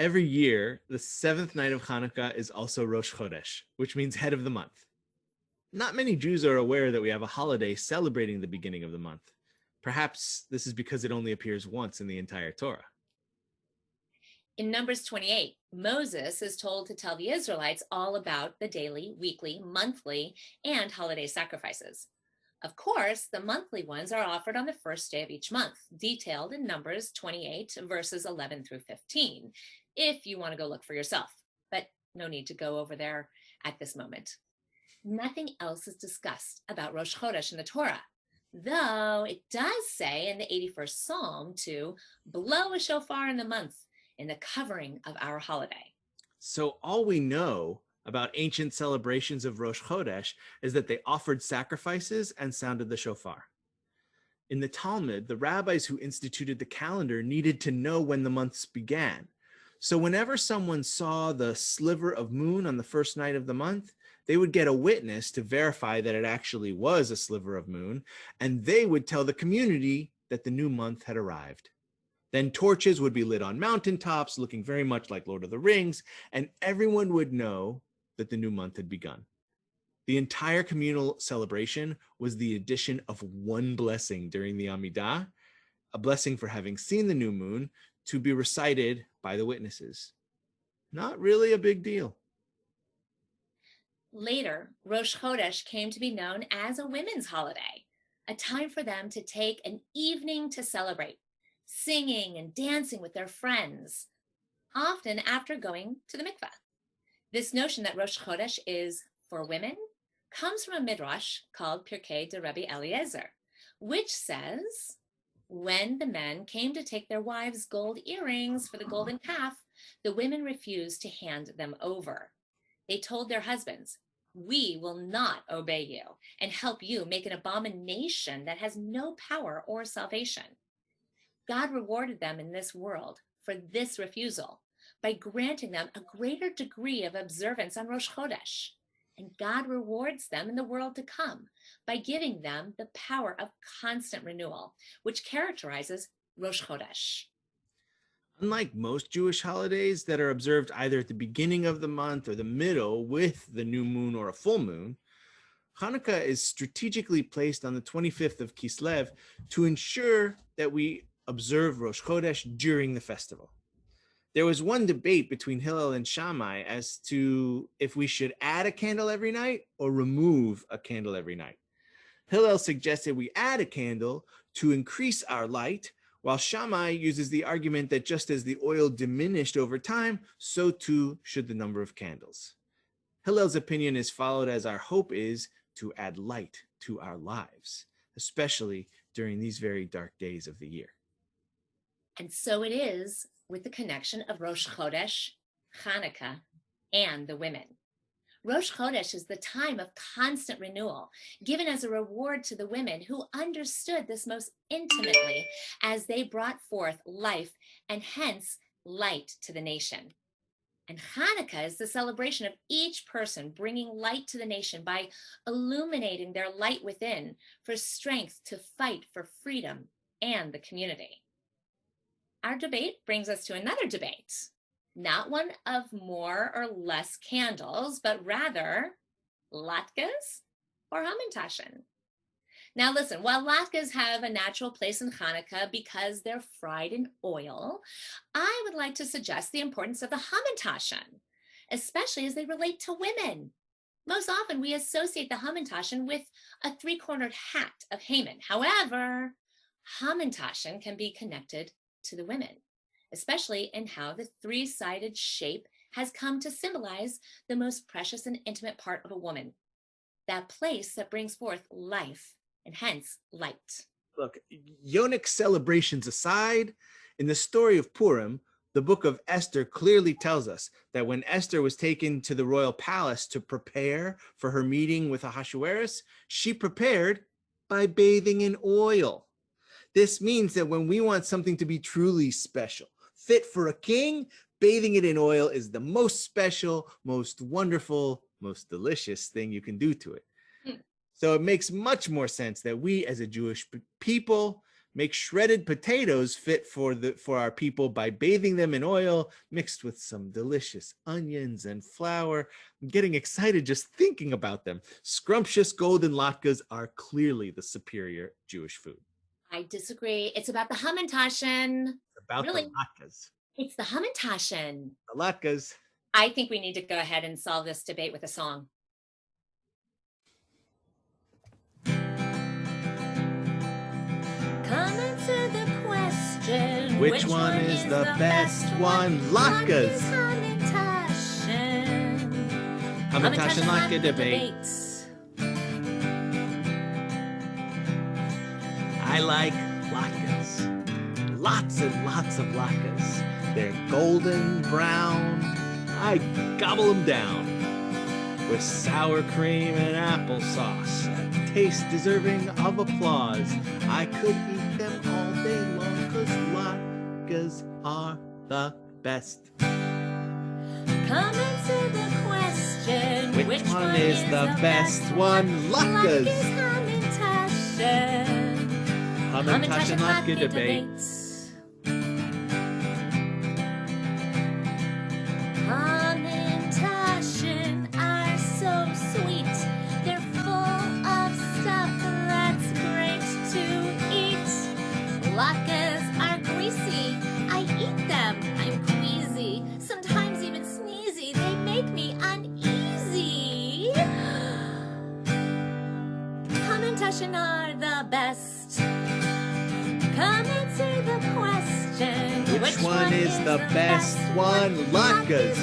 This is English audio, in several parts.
Every year, the seventh night of Hanukkah is also Rosh Chodesh, which means head of the month. Not many Jews are aware that we have a holiday celebrating the beginning of the month. Perhaps this is because it only appears once in the entire Torah. In Numbers 28, Moses is told to tell the Israelites all about the daily, weekly, monthly, and holiday sacrifices. Of course, the monthly ones are offered on the first day of each month, detailed in Numbers 28, verses 11 through 15, if you want to go look for yourself. But no need to go over there at this moment. Nothing else is discussed about Rosh Chodesh in the Torah, though it does say in the 81st Psalm to blow a shofar in the month in the covering of our holiday. So all we know about ancient celebrations of Rosh Chodesh is that they offered sacrifices and sounded the shofar. In the Talmud, the rabbis who instituted the calendar needed to know when the months began. So whenever someone saw the sliver of moon on the first night of the month, they would get a witness to verify that it actually was a sliver of moon, and they would tell the community that the new month had arrived. Then torches would be lit on mountaintops, looking very much like Lord of the Rings, and everyone would know that the new month had begun. The entire communal celebration was the addition of one blessing during the Amidah, a blessing for having seen the new moon, to be recited by the witnesses. Not really a big deal. Later, Rosh Chodesh came to be known as a women's holiday, a time for them to take an evening to celebrate, singing and dancing with their friends, often after going to the mikveh. This notion that Rosh Chodesh is for women comes from a midrash called Pirkei de Rabbi Eliezer, which says, when the men came to take their wives' gold earrings for the golden calf, the women refused to hand them over. They told their husbands, "We will not obey you and help you make an abomination that has no power or salvation." God rewarded them in this world for this refusal by granting them a greater degree of observance on Rosh Chodesh. And God rewards them in the world to come by giving them the power of constant renewal, which characterizes Rosh Chodesh. Unlike most Jewish holidays that are observed either at the beginning of the month or the middle with the new moon or a full moon, Hanukkah is strategically placed on the 25th of Kislev to ensure that we observe Rosh Chodesh during the festival. There was one debate between Hillel and Shammai as to if we should add a candle every night or remove a candle every night. Hillel suggested we add a candle to increase our light, while Shammai uses the argument that just as the oil diminished over time, so too should the number of candles. Hillel's opinion is followed as our hope is to add light to our lives, especially during these very dark days of the year. And so it is with the connection of Rosh Chodesh, Hanukkah, and the women. Rosh Chodesh is the time of constant renewal, given as a reward to the women who understood this most intimately as they brought forth life and hence light to the nation. And Hanukkah is the celebration of each person bringing light to the nation by illuminating their light within for strength to fight for freedom and the community. Our debate brings us to another debate, not one of more or less candles, but rather Latkes or hamantaschen. Now listen, while latkes have a natural place in Hanukkah because they're fried in oil, I would like to suggest the importance of the hamantaschen, especially as they relate to women. Most often we associate the hamantaschen with a three-cornered hat of Haman. However, hamantaschen can be connected to the women, especially in how the three-sided shape has come to symbolize the most precious and intimate part of a woman, that place that brings forth life and hence light. Look, Yonic celebrations aside, in the story of Purim, the book of Esther clearly tells us that when Esther was taken to the royal palace to prepare for her meeting with Ahasuerus, she prepared by bathing in oil. This means that when we want something to be truly special, fit for a king, bathing it in oil is the most special, most wonderful, most delicious thing you can do to it. So it makes much more sense that we as a Jewish people Make shredded potatoes fit for our people by bathing them in oil mixed with some delicious onions and flour. I'm getting excited just thinking about them. Scrumptious golden latkes are clearly the superior Jewish food. I disagree. It's about the hamantaschen. About Really? the latkes. It's the hamantaschen. The latkes. I think we need to go ahead and solve this debate with a song. Come answer the question. Which one is the best one? Latkes. Hamantaschen latke debates. I like latkes. Lots and lots of latkes. They're golden brown. I gobble them down. With sour cream and applesauce. A taste deserving of applause. I could eat them all day long, 'cause latkes are the best. Come answer the question. Which one is the best one? Latkes. Hamantaschen latke debates. Hamantaschen are so sweet. They're full of stuff that's great to eat. Latkes are greasy. I eat them. I'm queasy. Sometimes even sneezy. They make me uneasy. Hamantaschen are the best. Come answer the question. Which one is the best one? Latkes.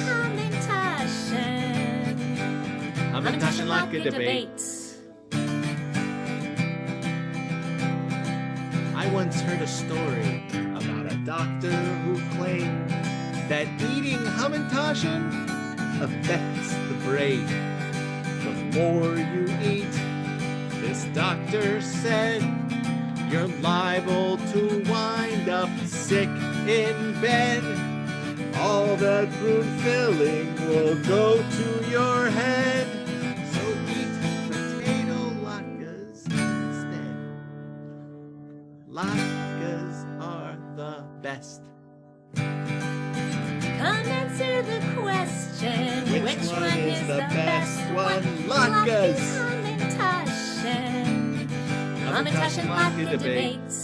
Hamantaschen latke debates. I once heard a story about a doctor who claimed that eating hamantaschen affects the brain. The more you eat, this doctor said, you're liable to wind up sick in bed. All the groove filling will go to your head. So eat potato latkes instead. Latkes are the best. Come answer the question. Which one is the best one? Latkes. Hamantaschen latke debates.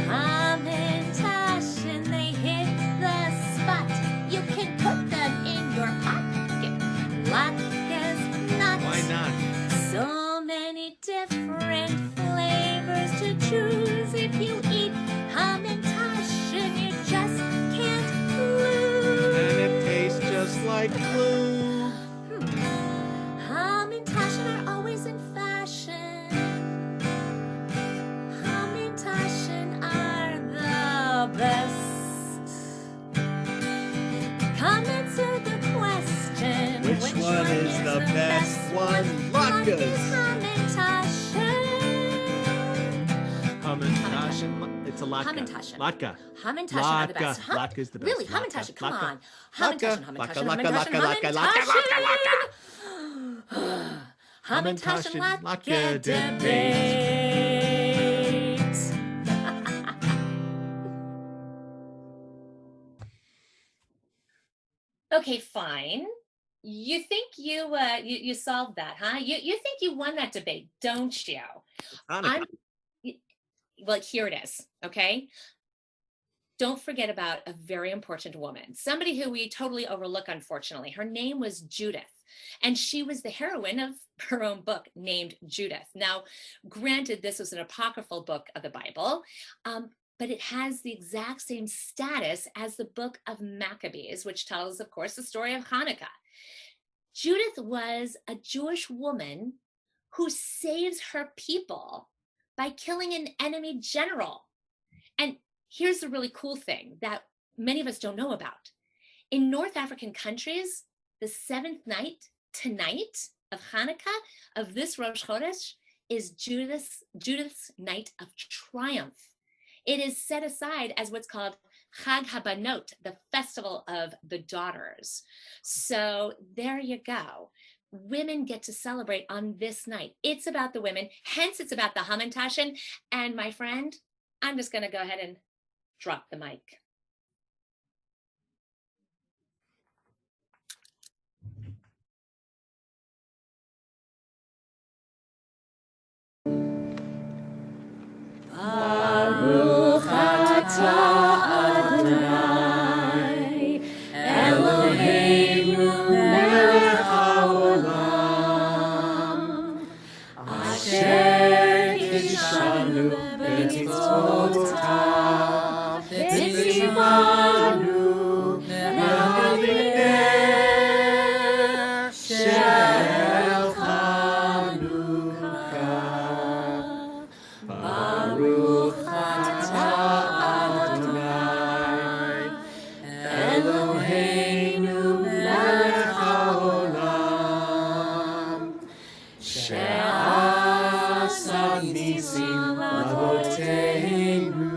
Hamantaschen, they hit the spot. You can put them in your pocket. Latkes not. Why not? So many different flavors to choose. If you eat hamantaschen, you just can't lose. And it tastes just like glue. Hamantaschen are always in fashion. Hamantaschen are the best. Come answer the question. Which one is the best one? Latkes. Hamantaschen. It's a latke. Hamantaschen. Latka. Hamantaschen are the best. Latka is the best. Really? Hamantaschen, come Latka. on. Hamantaschen, Latka, hamantaschen, latka, hamantaschen, latka, latka, latka, hamantaschen, Hamantaschen latke latke debate. Okay, fine. You think you solved that, huh? You think you won that debate, don't you? Hanukkah. Well, here it is, okay? Don't forget about a very important woman, somebody who we totally overlook, unfortunately. Her name was Judith, and she was the heroine of her own book named Judith. Now, granted, this was an apocryphal book of the Bible, but it has the exact same status as the book of Maccabees, which tells, of course, the story of Hanukkah. Judith was a Jewish woman who saves her people by killing an enemy general. And here's the really cool thing that many of us don't know about. In North African countries, the seventh night, tonight of Hanukkah, of this Rosh Chodesh, is Judith's night of triumph. It is set aside as what's called Chag HaBanot, the festival of the daughters. So there you go. women get to celebrate on this night. It's about the women, hence it's about the hamantaschen. And my friend, I'm just going to go ahead and drop the mic. Baruch atah Adonai Eloheinu melech haolam asher kidshanu b'mitzvotav v'tzivanu b'havneh shel Hanukkah. Baruch atah Adonai Eloheinu melech haolam she'asa nisim l'avoteinu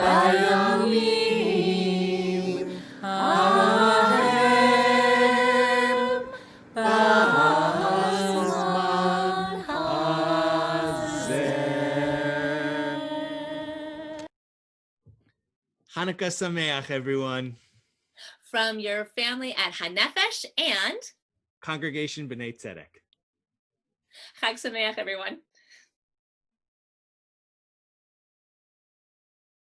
bayamim hahem b'zman hazeh. Hanukkah Sameach, everyone. From your family at Hanefesh and Congregation B'nai Tzedek. Chag Sameach, everyone.